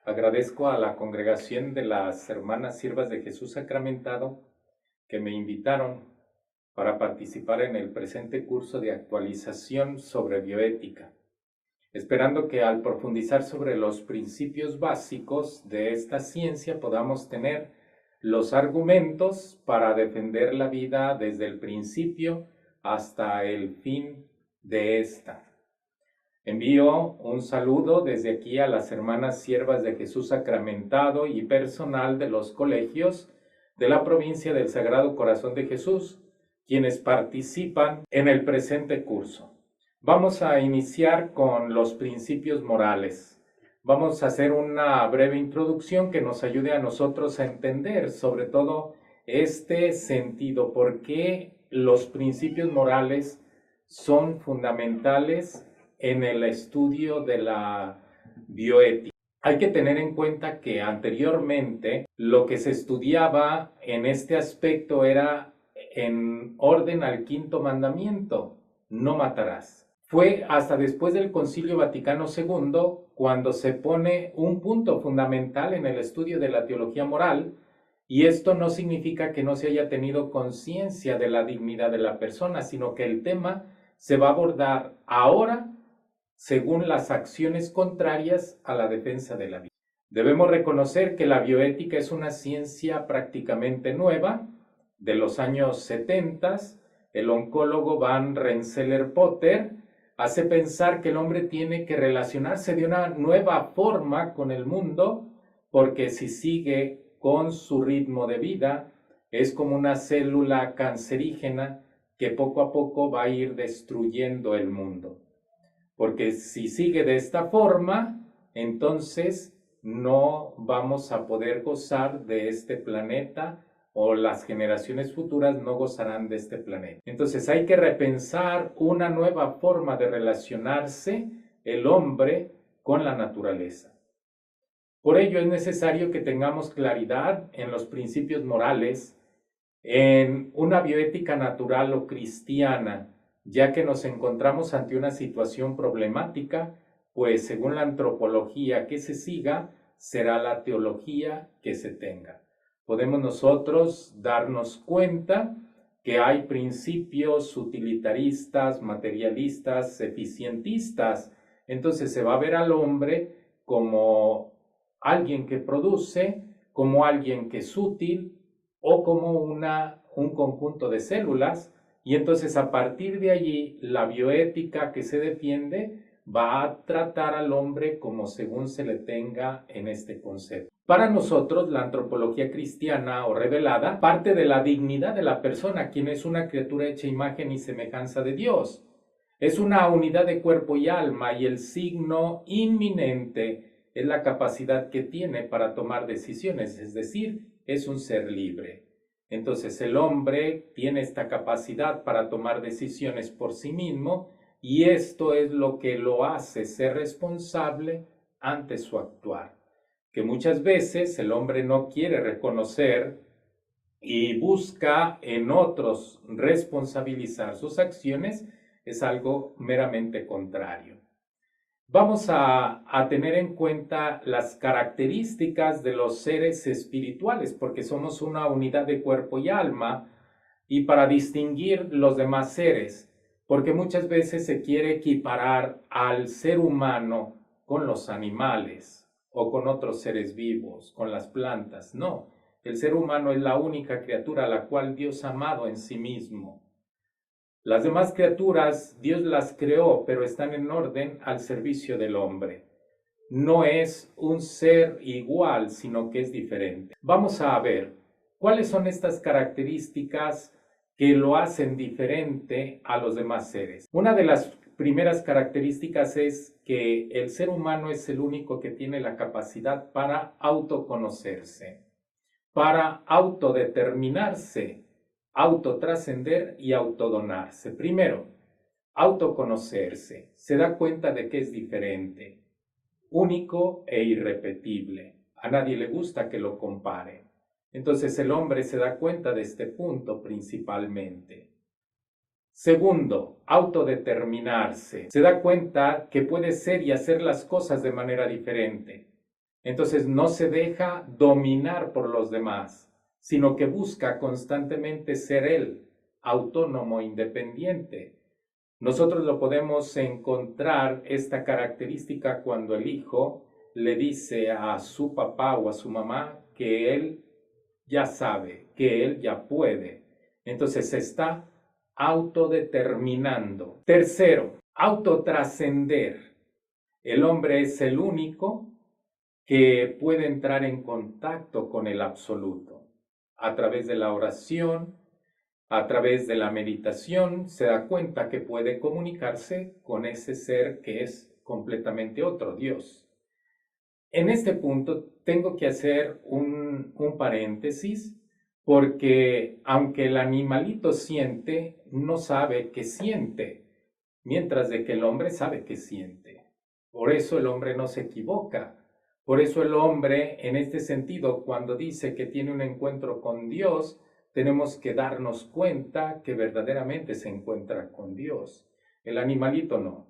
Agradezco a la congregación de las Hermanas Siervas de Jesús Sacramentado que me invitaron para participar en el presente curso de actualización sobre bioética, esperando que al profundizar sobre los principios básicos de esta ciencia podamos tener los argumentos para defender la vida desde el principio hasta el fin de esta. Envío un saludo desde aquí a las hermanas siervas de Jesús Sacramentado y personal de los colegios de la provincia del Sagrado Corazón de Jesús, quienes participan en el presente curso. Vamos a iniciar con los principios morales. Vamos a hacer una breve introducción que nos ayude a nosotros a entender sobre todo este sentido, por qué los principios morales son fundamentales en el estudio de la bioética. Hay que tener en cuenta que anteriormente lo que se estudiaba en este aspecto era en orden al quinto mandamiento, no matarás. Fue hasta después del Concilio Vaticano II cuando se pone un punto fundamental en el estudio de la teología moral, y esto no significa que no se haya tenido conciencia de la dignidad de la persona, sino que el tema se va a abordar ahora según las acciones contrarias a la defensa de la vida. Debemos reconocer que la bioética es una ciencia prácticamente nueva, de los años 70. El oncólogo Van Rensselaer-Potter hace pensar que el hombre tiene que relacionarse de una nueva forma con el mundo, porque si sigue con su ritmo de vida, es como una célula cancerígena que poco a poco va a ir destruyendo el mundo. Porque si sigue de esta forma, entonces no vamos a poder gozar de este planeta, o las generaciones futuras no gozarán de este planeta. Entonces hay que repensar una nueva forma de relacionarse el hombre con la naturaleza. Por ello es necesario que tengamos claridad en los principios morales, en una bioética natural o cristiana, ya que nos encontramos ante una situación problemática, pues según la antropología que se siga, será la teología que se tenga. Podemos nosotros darnos cuenta que hay principios utilitaristas, materialistas, eficientistas. Entonces se va a ver al hombre como alguien que produce, como alguien que es útil, o como un conjunto de células, y entonces a partir de allí la bioética que se defiende va a tratar al hombre como según se le tenga en este concepto. Para nosotros, la antropología cristiana o revelada parte de la dignidad de la persona, quien es una criatura hecha imagen y semejanza de Dios. Es una unidad de cuerpo y alma, y el signo inminente es la capacidad que tiene para tomar decisiones, es decir, es un ser libre. Entonces el hombre tiene esta capacidad para tomar decisiones por sí mismo, y esto es lo que lo hace ser responsable ante su actuar, que muchas veces el hombre no quiere reconocer y busca en otros responsabilizar sus acciones. Es algo meramente contrario. Vamos a tener en cuenta las características de los seres espirituales, porque somos una unidad de cuerpo y alma, y para distinguir los demás seres, porque muchas veces se quiere equiparar al ser humano con los animales o con otros seres vivos, con las plantas. No, el ser humano es la única criatura a la cual Dios ha amado en sí mismo. Las demás criaturas Dios las creó, pero están en orden al servicio del hombre. No es un ser igual, sino que es diferente. Vamos a ver cuáles son estas características que lo hacen diferente a los demás seres. Una de las primeras características es que el ser humano es el único que tiene la capacidad para autoconocerse, para autodeterminarse, autotrascender y autodonarse. Primero, autoconocerse. Se da cuenta de que es diferente, único e irrepetible. A nadie le gusta que lo comparen. Entonces el hombre se da cuenta de este punto principalmente. Segundo, autodeterminarse. Se da cuenta que puede ser y hacer las cosas de manera diferente. Entonces no se deja dominar por los demás, sino que busca constantemente ser él, autónomo, independiente. Nosotros lo podemos encontrar esta característica cuando el hijo le dice a su papá o a su mamá que él ya sabe, que él ya puede. Entonces se está autodeterminando. Tercero, autotrascender. El hombre es el único que puede entrar en contacto con el absoluto. A través de la oración, a través de la meditación, se da cuenta que puede comunicarse con ese ser que es completamente otro, Dios. En este punto tengo que hacer un paréntesis porque aunque el animalito siente, no sabe que siente, mientras de que el hombre sabe que siente. Por eso el hombre no se equivoca. Por eso el hombre, en este sentido, cuando dice que tiene un encuentro con Dios, tenemos que darnos cuenta que verdaderamente se encuentra con Dios. El animalito no,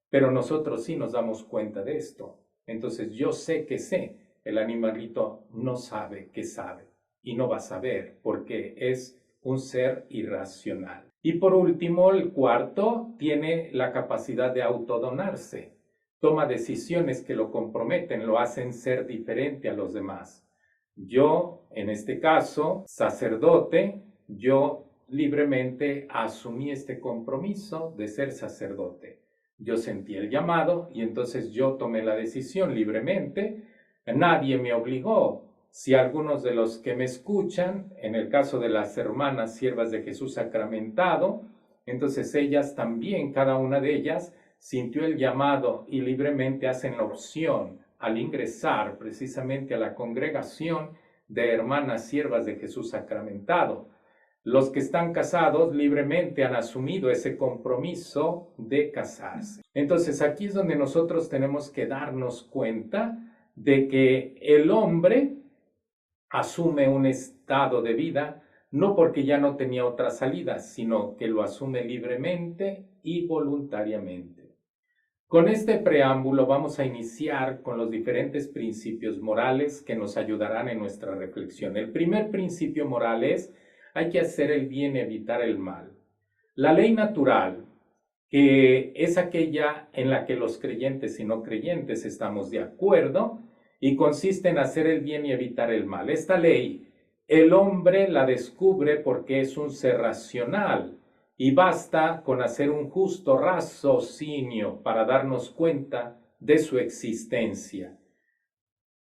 pero nosotros sí nos damos cuenta de esto. Entonces yo sé que sé, el animalito no sabe que sabe y no va a saber porque es un ser irracional. Y por último, el cuarto tiene la capacidad de autodonarse. Toma decisiones que lo comprometen, lo hacen ser diferente a los demás. Yo, en este caso, sacerdote, yo libremente asumí este compromiso de ser sacerdote. Yo sentí el llamado y entonces yo tomé la decisión libremente. Nadie me obligó. Si algunos de los que me escuchan, en el caso de las hermanas siervas de Jesús sacramentado, entonces ellas también, cada una de ellas, sintió el llamado y libremente hacen la opción al ingresar precisamente a la congregación de hermanas siervas de Jesús sacramentado. Los que están casados libremente han asumido ese compromiso de casarse. Entonces aquí es donde nosotros tenemos que darnos cuenta de que el hombre asume un estado de vida no porque ya no tenía otra salida, sino que lo asume libremente y voluntariamente. Con este preámbulo vamos a iniciar con los diferentes principios morales que nos ayudarán en nuestra reflexión. El primer principio moral es: hay que hacer el bien y evitar el mal. La ley natural, que es aquella en la que los creyentes y no creyentes estamos de acuerdo, y consiste en hacer el bien y evitar el mal. Esta ley, el hombre la descubre porque es un ser racional, y basta con hacer un justo raciocinio para darnos cuenta de su existencia.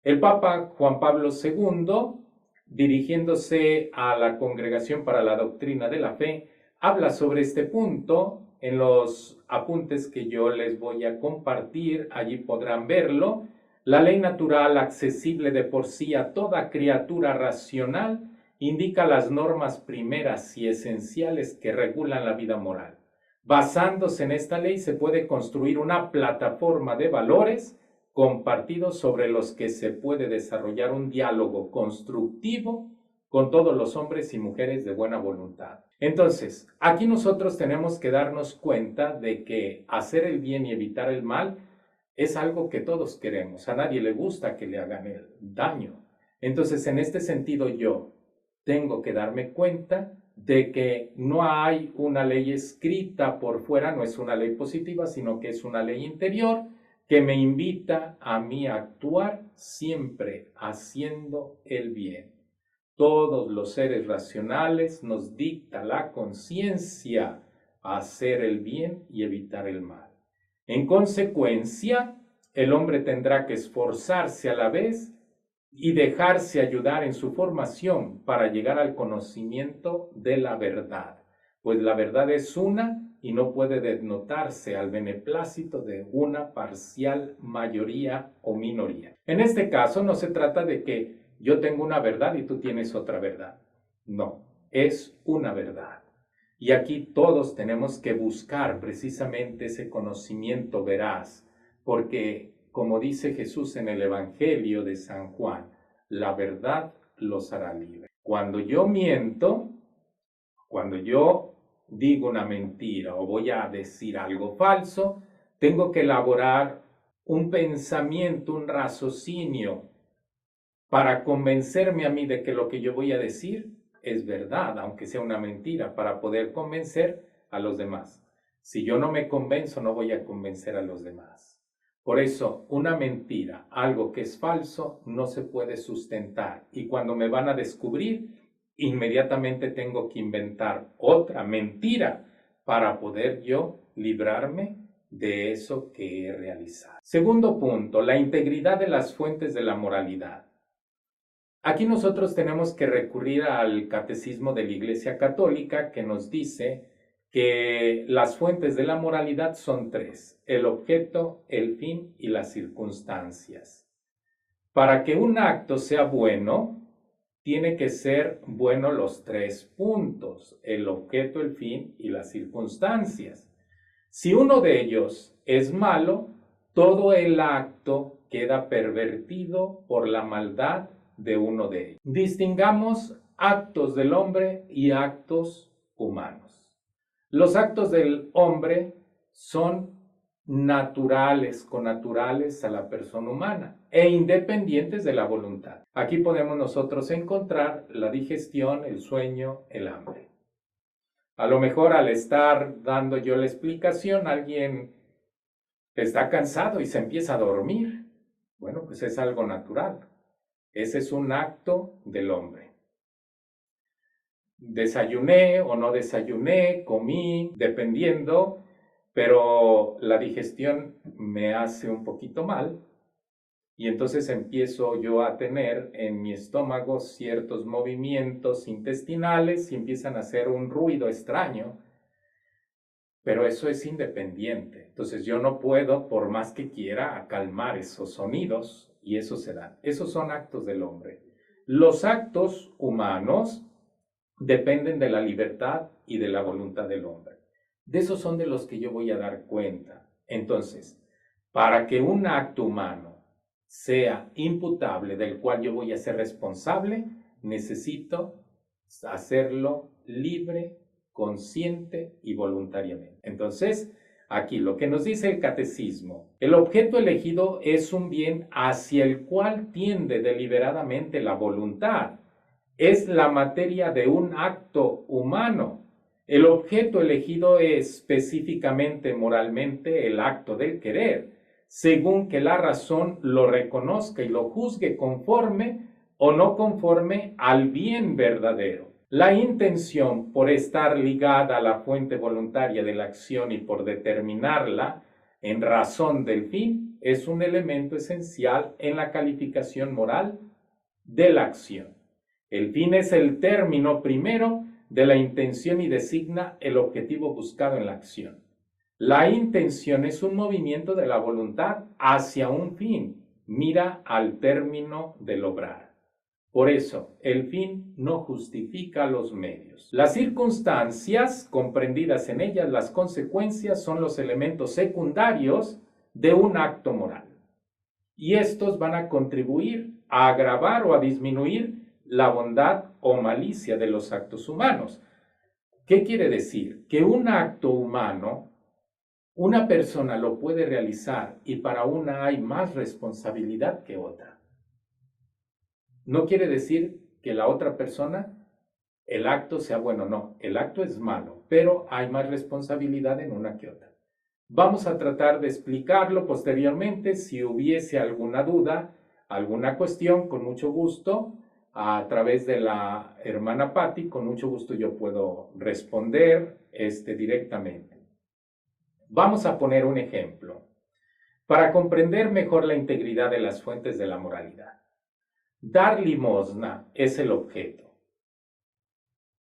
El Papa Juan Pablo II, dirigiéndose a la Congregación para la Doctrina de la Fe, habla sobre este punto en los apuntes que yo les voy a compartir. Allí podrán verlo. La ley natural, accesible de por sí a toda criatura racional, indica las normas primeras y esenciales que regulan la vida moral. Basándose en esta ley se puede construir una plataforma de valores compartidos sobre los que se puede desarrollar un diálogo constructivo con todos los hombres y mujeres de buena voluntad. Entonces, aquí nosotros tenemos que darnos cuenta de que hacer el bien y evitar el mal es algo que todos queremos. A nadie le gusta que le hagan el daño. Entonces, en este sentido, yo tengo que darme cuenta de que no hay una ley escrita por fuera, no es una ley positiva, sino que es una ley interior que me invita a mí a actuar siempre haciendo el bien. Todos los seres racionales nos dicta la conciencia hacer el bien y evitar el mal. En consecuencia, el hombre tendrá que esforzarse a la vez y dejarse ayudar en su formación para llegar al conocimiento de la verdad, pues la verdad es una y no puede denotarse al beneplácito de una parcial mayoría o minoría. En este caso no se trata de que yo tengo una verdad y tú tienes otra verdad. No, es una verdad. Y aquí todos tenemos que buscar precisamente ese conocimiento veraz, porque como dice Jesús en el Evangelio de San Juan, la verdad los hará libres. Cuando yo miento, cuando yo digo una mentira o voy a decir algo falso, tengo que elaborar un pensamiento, un raciocinio para convencerme a mí de que lo que yo voy a decir es verdad, aunque sea una mentira, para poder convencer a los demás. Si yo no me convenzo, no voy a convencer a los demás. Por eso, una mentira, algo que es falso, no se puede sustentar. Y cuando me van a descubrir, inmediatamente tengo que inventar otra mentira para poder yo librarme de eso que he realizado. Segundo punto, la integridad de las fuentes de la moralidad. Aquí nosotros tenemos que recurrir al Catecismo de la Iglesia Católica, que nos dice que las fuentes de la moralidad son tres: el objeto, el fin y las circunstancias. Para que un acto sea bueno, tiene que ser bueno los tres puntos: el objeto, el fin y las circunstancias. Si uno de ellos es malo, todo el acto queda pervertido por la maldad de uno de ellos. Distingamos actos del hombre y actos humanos. Los actos del hombre son naturales, connaturales a la persona humana e independientes de la voluntad. Aquí podemos nosotros encontrar la digestión, el sueño, el hambre. A lo mejor al estar dando yo la explicación, alguien está cansado y se empieza a dormir. Bueno, pues es algo natural. Ese es un acto del hombre. Desayuné o no desayuné, comí, dependiendo, pero la digestión me hace un poquito mal y entonces empiezo yo a tener en mi estómago ciertos movimientos intestinales y empiezan a hacer un ruido extraño, pero eso es independiente. Entonces yo no puedo, por más que quiera, calmar esos sonidos y eso se da. Esos son actos del hombre. Los actos humanos dependen de la libertad y de la voluntad del hombre. De esos son de los que yo voy a dar cuenta. Entonces, para que un acto humano sea imputable, del cual yo voy a ser responsable, necesito hacerlo libre, consciente y voluntariamente. Entonces, aquí lo que nos dice el catecismo: el objeto elegido es un bien hacia el cual tiende deliberadamente la voluntad. Es la materia de un acto humano. El objeto elegido es específicamente moralmente el acto del querer, según que la razón lo reconozca y lo juzgue conforme o no conforme al bien verdadero. La intención, por estar ligada a la fuente voluntaria de la acción y por determinarla en razón del fin, es un elemento esencial en la calificación moral de la acción. El fin es el término primero de la intención y designa el objetivo buscado en la acción. La intención es un movimiento de la voluntad hacia un fin, mira al término del obrar. Por eso, el fin no justifica los medios. Las circunstancias, comprendidas en ellas las consecuencias, son los elementos secundarios de un acto moral. Y estos van a contribuir a agravar o a disminuir la bondad o malicia de los actos humanos. ¿Qué quiere decir? Que un acto humano, una persona lo puede realizar y para una hay más responsabilidad que otra. No quiere decir que la otra persona, el acto sea bueno, no, el acto es malo, pero hay más responsabilidad en una que otra. Vamos a tratar de explicarlo posteriormente. Si hubiese alguna duda, alguna cuestión, con mucho gusto, a través de la hermana Patti, con mucho gusto yo puedo responder directamente. Vamos a poner un ejemplo para comprender mejor la integridad de las fuentes de la moralidad. Dar limosna es el objeto.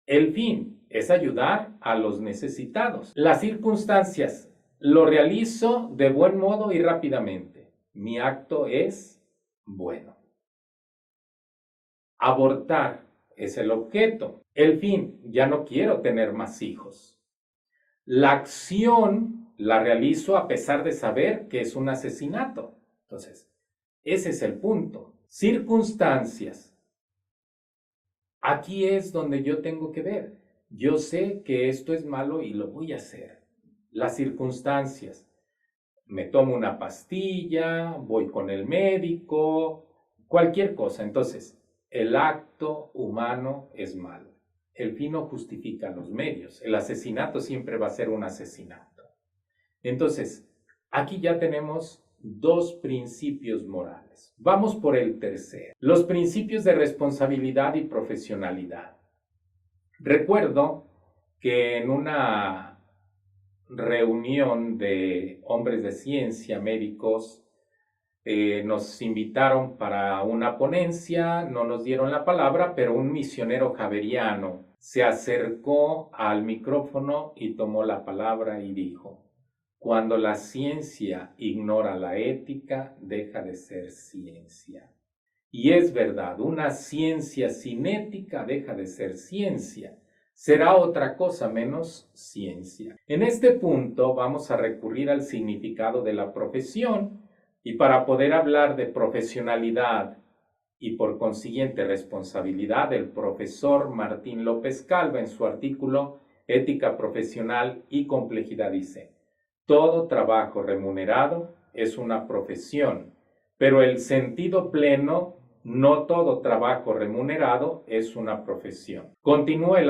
El fin es ayudar a los necesitados. Las circunstancias: lo realizo de buen modo y rápidamente. Mi acto es bueno. Abortar es el objeto. El fin: ya no quiero tener más hijos. La acción la realizo a pesar de saber que es un asesinato. Entonces, ese es el punto. Circunstancias: aquí es donde yo tengo que ver. Yo sé que esto es malo y lo voy a hacer. Las circunstancias: me tomo una pastilla, voy con el médico, cualquier cosa. Entonces, el acto humano es malo. El fin no justifica los medios. El asesinato siempre va a ser un asesinato. Entonces, aquí ya tenemos dos principios morales. Vamos por el tercero. Los principios de responsabilidad y profesionalidad. Recuerdo que en una reunión de hombres de ciencia, médicos, nos invitaron para una ponencia, no nos dieron la palabra, pero un misionero javeriano se acercó al micrófono y tomó la palabra y dijo: cuando la ciencia ignora la ética, deja de ser ciencia. Y es verdad, una ciencia sin ética deja de ser ciencia. Será otra cosa menos ciencia. En este punto vamos a recurrir al significado de la profesión, y para poder hablar de profesionalidad y por consiguiente responsabilidad, el profesor Martín López Calva en su artículo Ética Profesional y Complejidad dice: todo trabajo remunerado es una profesión, pero el sentido pleno, no todo trabajo remunerado es una profesión. Continúa el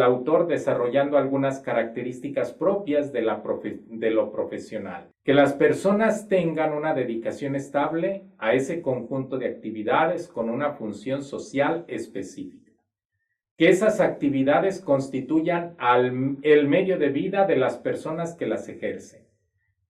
autor desarrollando algunas características propias de lo profesional. Que las personas tengan una dedicación estable a ese conjunto de actividades con una función social específica. Que esas actividades constituyan el medio de vida de las personas que las ejercen.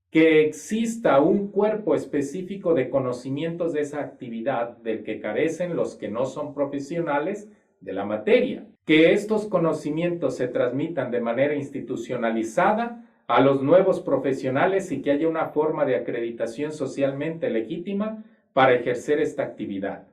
Que exista un cuerpo específico de conocimientos de esa actividad del que carecen los que no son profesionales de la materia. Que estos conocimientos se transmitan de manera institucionalizada a los nuevos profesionales y que haya una forma de acreditación socialmente legítima para ejercer esta actividad.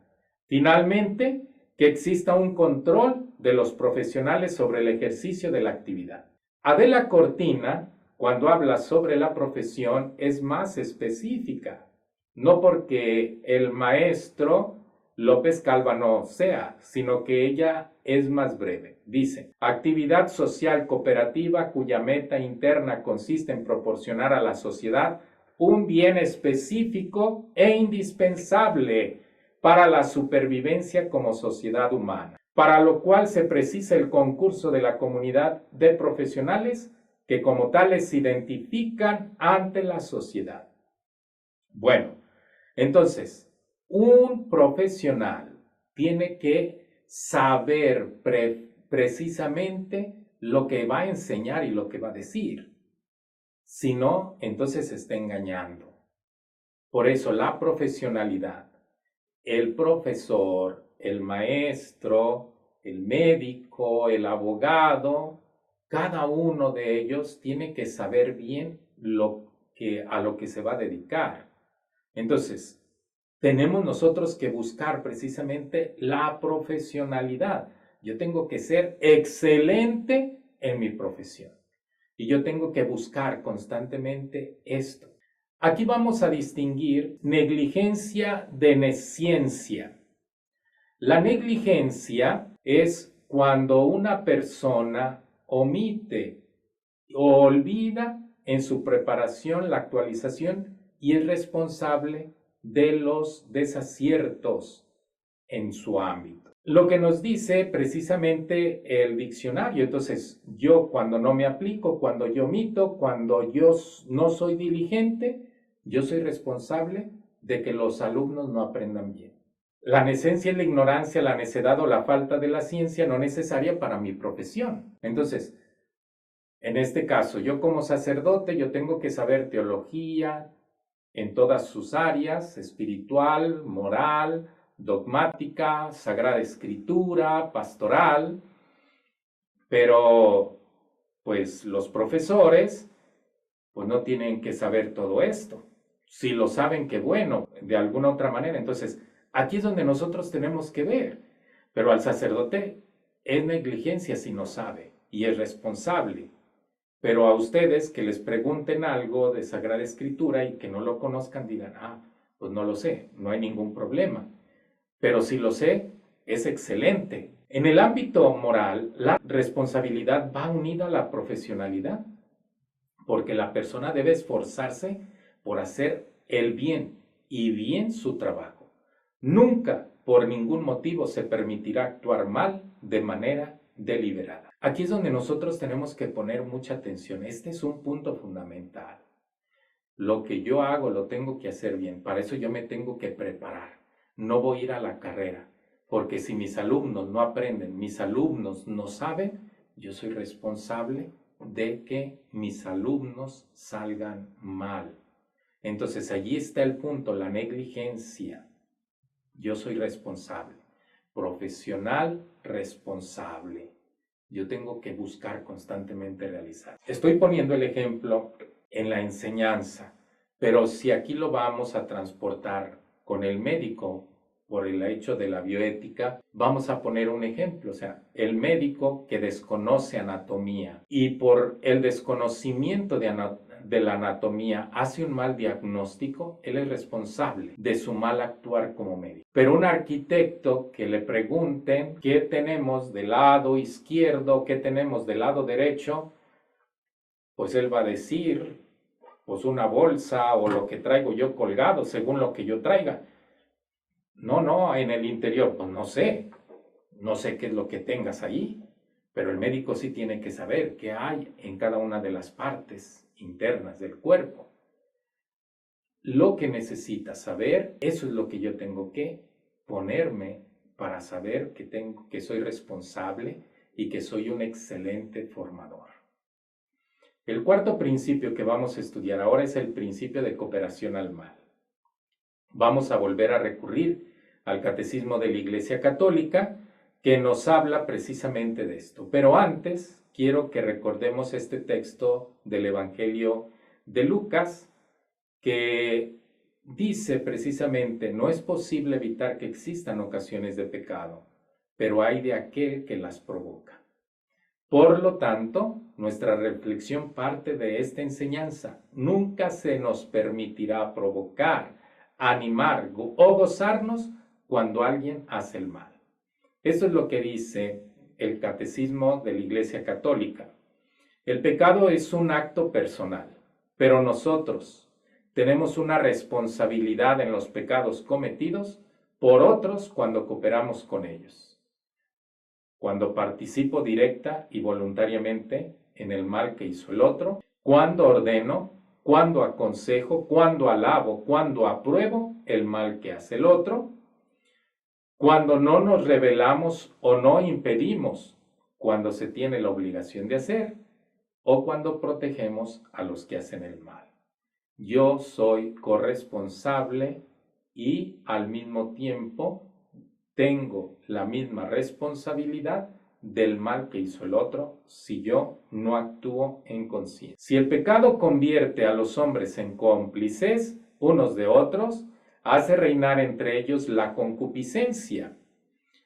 Finalmente, que exista un control de los profesionales sobre el ejercicio de la actividad. Adela Cortina, cuando habla sobre la profesión, es más específica, no porque el maestro López Calva no sea, sino que ella es más breve. Dice: actividad social cooperativa cuya meta interna consiste en proporcionar a la sociedad un bien específico e indispensable para la supervivencia como sociedad humana, para lo cual se precisa el concurso de la comunidad de profesionales que como tales se identifican ante la sociedad. Bueno, entonces, un profesional tiene que saber precisamente lo que va a enseñar y lo que va a decir. Si no, entonces se está engañando. Por eso la profesionalidad, el profesor, el maestro, el médico, el abogado, cada uno de ellos tiene que saber bien a lo que se va a dedicar. Entonces, tenemos nosotros que buscar precisamente la profesionalidad. Yo tengo que ser excelente en mi profesión y yo tengo que buscar constantemente esto. Aquí vamos a distinguir negligencia de nesciencia. La negligencia es cuando una persona omite o olvida en su preparación la actualización y es responsable de los desaciertos en su ámbito. Lo que nos dice precisamente el diccionario. Entonces, yo cuando no me aplico, cuando yo omito, cuando yo no soy diligente, yo soy responsable de que los alumnos no aprendan bien. La necencia es la ignorancia, la necedad o la falta de la ciencia no necesaria para mi profesión. Entonces, en este caso, yo como sacerdote, yo tengo que saber teología en todas sus áreas: espiritual, moral, dogmática, sagrada escritura, pastoral. Pero, pues, los profesores, pues, no tienen que saber todo esto. Si lo saben, qué bueno, de alguna otra manera. Entonces, aquí es donde nosotros tenemos que ver. Pero al sacerdote es negligencia si no sabe y es responsable. Pero a ustedes que les pregunten algo de Sagrada Escritura y que no lo conozcan, digan: pues no lo sé, no hay ningún problema. Pero si lo sé, es excelente. En el ámbito moral, la responsabilidad va unida a la profesionalidad, porque la persona debe esforzarse por hacer el bien y bien su trabajo. Nunca, por ningún motivo, se permitirá actuar mal de manera deliberada. Aquí es donde nosotros tenemos que poner mucha atención. Este es un punto fundamental. Lo que yo hago lo tengo que hacer bien. Para eso yo me tengo que preparar. No voy a ir a la carrera, porque si mis alumnos no aprenden, mis alumnos no saben, yo soy responsable de que mis alumnos salgan mal. Entonces allí está el punto, la negligencia. Yo soy responsable, profesional responsable. Yo tengo que buscar constantemente realizar. Estoy poniendo el ejemplo en la enseñanza, pero si aquí lo vamos a transportar con el médico por el hecho de la bioética, vamos a poner un ejemplo, o sea, el médico que desconoce anatomía y por el desconocimiento de la anatomía hace un mal diagnóstico, él es responsable de su mal actuar como médico. Pero un arquitecto que le pregunten qué tenemos del lado izquierdo, qué tenemos del lado derecho, pues él va a decir, pues una bolsa o lo que traigo yo colgado según lo que yo traiga. No, en el interior, pues no sé qué es lo que tengas ahí, pero el médico sí tiene que saber qué hay en cada una de las partes internas del cuerpo. Lo que necesitas saber, eso es lo que yo tengo que ponerme para saber que soy responsable y que soy un excelente formador. El cuarto principio que vamos a estudiar ahora es el principio de cooperación al mal. Vamos a volver a recurrir al Catecismo de la Iglesia Católica, que nos habla precisamente de esto. Pero antes, quiero que recordemos este texto del Evangelio de Lucas, que dice precisamente, no es posible evitar que existan ocasiones de pecado, pero hay de aquel que las provoca. Por lo tanto, nuestra reflexión parte de esta enseñanza. Nunca se nos permitirá provocar, animar o gozarnos cuando alguien hace el mal. Eso es lo que dice el Catecismo de la Iglesia Católica. El pecado es un acto personal, pero nosotros tenemos una responsabilidad en los pecados cometidos por otros cuando cooperamos con ellos. Cuando participo directa y voluntariamente en el mal que hizo el otro, cuando ordeno, cuando aconsejo, cuando alabo, cuando apruebo el mal que hace el otro, cuando no nos rebelamos o no impedimos cuando se tiene la obligación de hacer, o cuando protegemos a los que hacen el mal. Yo soy corresponsable y al mismo tiempo tengo la misma responsabilidad del mal que hizo el otro si yo no actúo en conciencia. Si el pecado convierte a los hombres en cómplices unos de otros, hace reinar entre ellos la concupiscencia,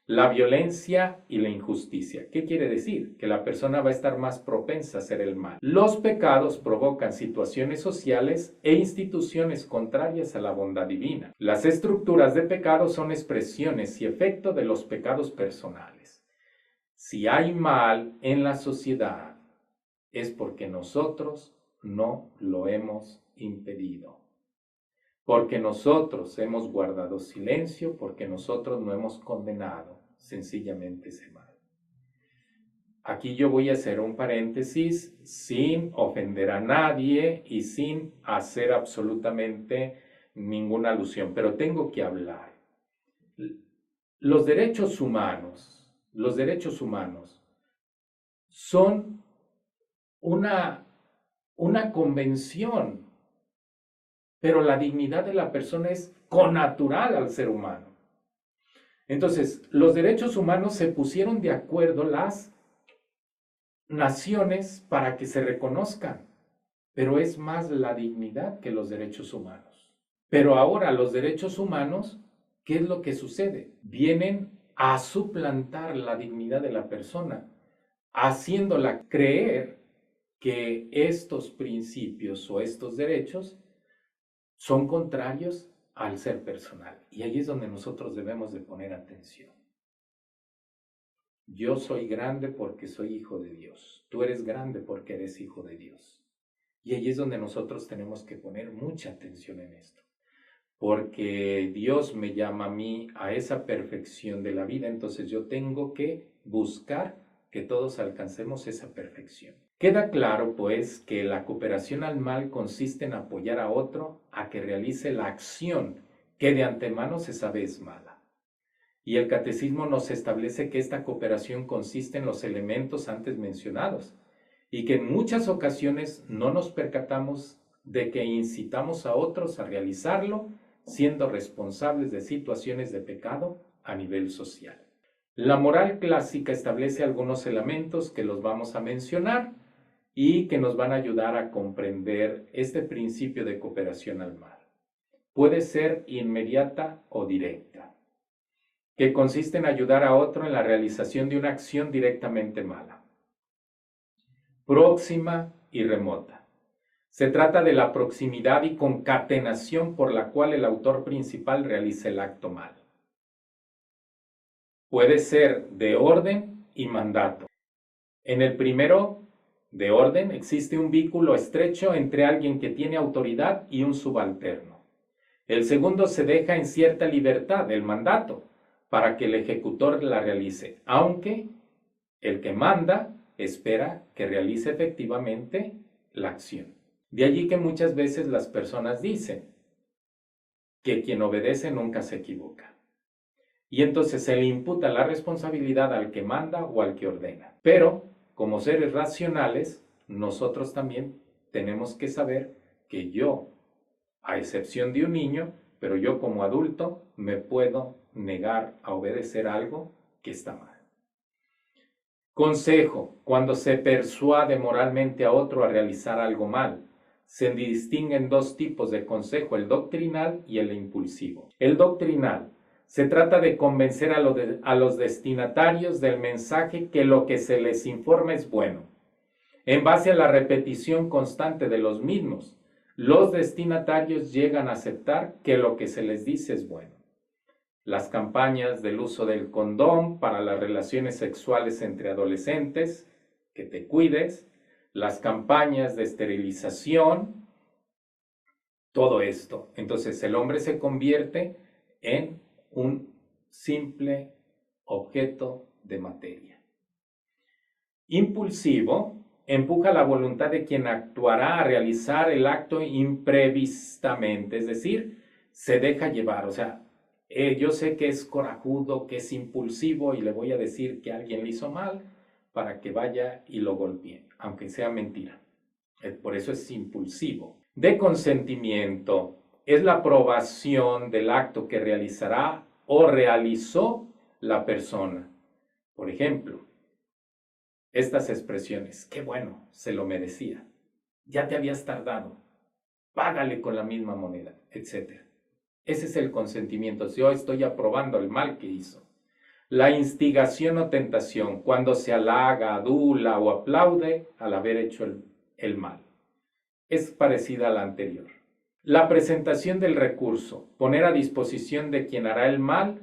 la violencia y la injusticia. ¿Qué quiere decir? Que la persona va a estar más propensa a hacer el mal. Los pecados provocan situaciones sociales e instituciones contrarias a la bondad divina. Las estructuras de pecado son expresiones y efecto de los pecados personales. Si hay mal en la sociedad, es porque nosotros no lo hemos impedido. Porque nosotros hemos guardado silencio, porque nosotros no hemos condenado sencillamente ese mal. Aquí yo voy a hacer un paréntesis sin ofender a nadie y sin hacer absolutamente ninguna alusión, pero tengo que hablar. Los derechos humanos son una convención, pero la dignidad de la persona es connatural al ser humano. Entonces, los derechos humanos se pusieron de acuerdo las naciones para que se reconozcan, pero es más la dignidad que los derechos humanos. Pero ahora los derechos humanos, ¿qué es lo que sucede? Vienen a suplantar la dignidad de la persona, haciéndola creer que estos principios o estos derechos son contrarios al ser personal. Y ahí es donde nosotros debemos de poner atención. Yo soy grande porque soy hijo de Dios. Tú eres grande porque eres hijo de Dios. Y ahí es donde nosotros tenemos que poner mucha atención en esto. porque Dios me llama a mí a esa perfección de la vida, entonces yo tengo que buscar que todos alcancemos esa perfección. Queda claro, pues, que la cooperación al mal consiste en apoyar a otro a que realice la acción que de antemano se sabe es mala. Y el catecismo nos establece que esta cooperación consiste en los elementos antes mencionados y que en muchas ocasiones no nos percatamos de que incitamos a otros a realizarlo, siendo responsables de situaciones de pecado a nivel social. La moral clásica establece algunos elementos que los vamos a mencionar y que nos van a ayudar a comprender este principio de cooperación al mal. Puede ser inmediata o directa, que consiste en ayudar a otro en la realización de una acción directamente mala. Próxima y remota. Se trata de la proximidad y concatenación por la cual el autor principal realiza el acto mal. Puede ser de orden y mandato. En el primero, de orden, existe un vínculo estrecho entre alguien que tiene autoridad y un subalterno. El segundo se deja en cierta libertad, el mandato, para que el ejecutor la realice, aunque el que manda espera que realice efectivamente la acción. De allí que muchas veces las personas dicen que quien obedece nunca se equivoca. Y entonces se le imputa la responsabilidad al que manda o al que ordena. Pero, como seres racionales, nosotros también tenemos que saber que yo, a excepción de un niño, pero yo como adulto me puedo negar a obedecer algo que está mal. Consejo: cuando se persuade moralmente a otro a realizar algo mal, se distinguen dos tipos de consejo, el doctrinal y el impulsivo. El doctrinal se trata de convencer a los destinatarios del mensaje que lo que se les informa es bueno. En base a la repetición constante de los mismos, los destinatarios llegan a aceptar que lo que se les dice es bueno. Las campañas del uso del condón para las relaciones sexuales entre adolescentes, que te cuides, las campañas de esterilización, todo esto. Entonces el hombre se convierte en un simple objeto de materia. Impulsivo empuja la voluntad de quien actuará a realizar el acto imprevistamente, es decir, se deja llevar. O sea, yo sé que es corajudo, que es impulsivo y le voy a decir que alguien le hizo mal para que vaya y lo golpee, aunque sea mentira. Por eso es impulsivo. De consentimiento es la aprobación del acto que realizará o realizó la persona. Por ejemplo, estas expresiones: qué bueno, se lo merecía, ya te habías tardado, págale con la misma moneda, etc. Ese es el consentimiento. Yo estoy aprobando el mal que hizo. La instigación o tentación, cuando se halaga, adula o aplaude al haber hecho el mal, es parecida a la anterior. La presentación del recurso, poner a disposición de quien hará el mal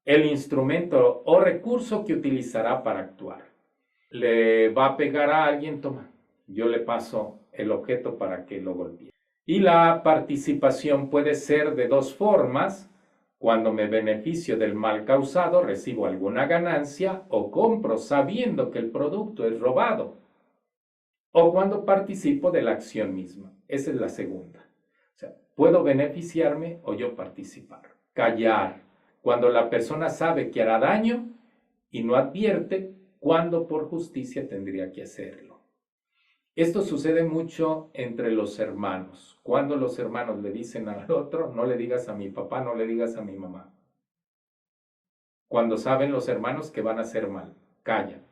el instrumento o recurso que utilizará para actuar. Le va a pegar a alguien, toma, yo le paso el objeto para que lo golpee. Y la participación puede ser de dos formas: cuando me beneficio del mal causado, recibo alguna ganancia o compro sabiendo que el producto es robado, o cuando participo de la acción misma. Esa es la segunda. O sea, puedo beneficiarme o yo participar. Callar, cuando la persona sabe que hará daño y no advierte cuando por justicia tendría que hacerlo. Esto sucede mucho entre los hermanos. Cuando los hermanos le dicen al otro: no le digas a mi papá, no le digas a mi mamá. Cuando saben los hermanos que van a hacer mal, callan.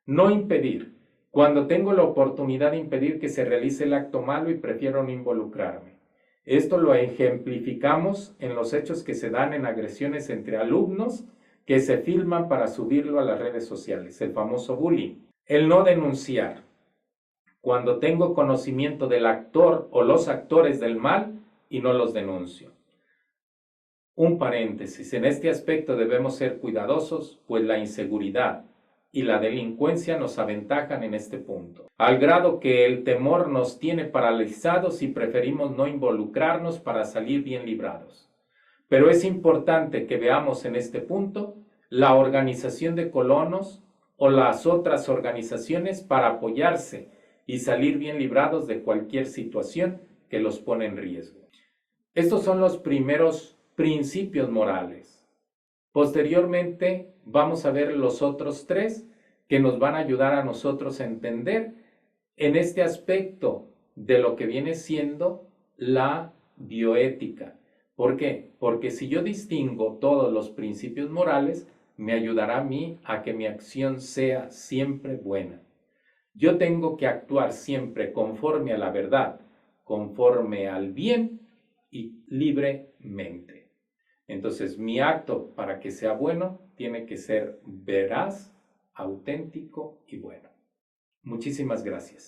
No impedir. Cuando tengo la oportunidad de impedir que se realice el acto malo y prefiero no involucrarme. Esto lo ejemplificamos en los hechos que se dan en agresiones entre alumnos que se filman para subirlo a las redes sociales, el famoso bullying. El no denunciar. Cuando tengo conocimiento del actor o los actores del mal y no los denuncio. Un paréntesis: en este aspecto debemos ser cuidadosos, pues la inseguridad, y la delincuencia nos aventajan en este punto, al grado que el temor nos tiene paralizados y preferimos no involucrarnos para salir bien librados. Pero es importante que veamos en este punto la organización de colonos o las otras organizaciones para apoyarse y salir bien librados de cualquier situación que los pone en riesgo. Estos son los primeros principios morales. Posteriormente vamos a ver los otros tres que nos van a ayudar a nosotros a entender en este aspecto de lo que viene siendo la bioética. ¿Por qué? Porque si yo distingo todos los principios morales, me ayudará a mí a que mi acción sea siempre buena. Yo tengo que actuar siempre conforme a la verdad, conforme al bien y libremente. Entonces, mi acto para que sea bueno tiene que ser veraz, auténtico y bueno. Muchísimas gracias.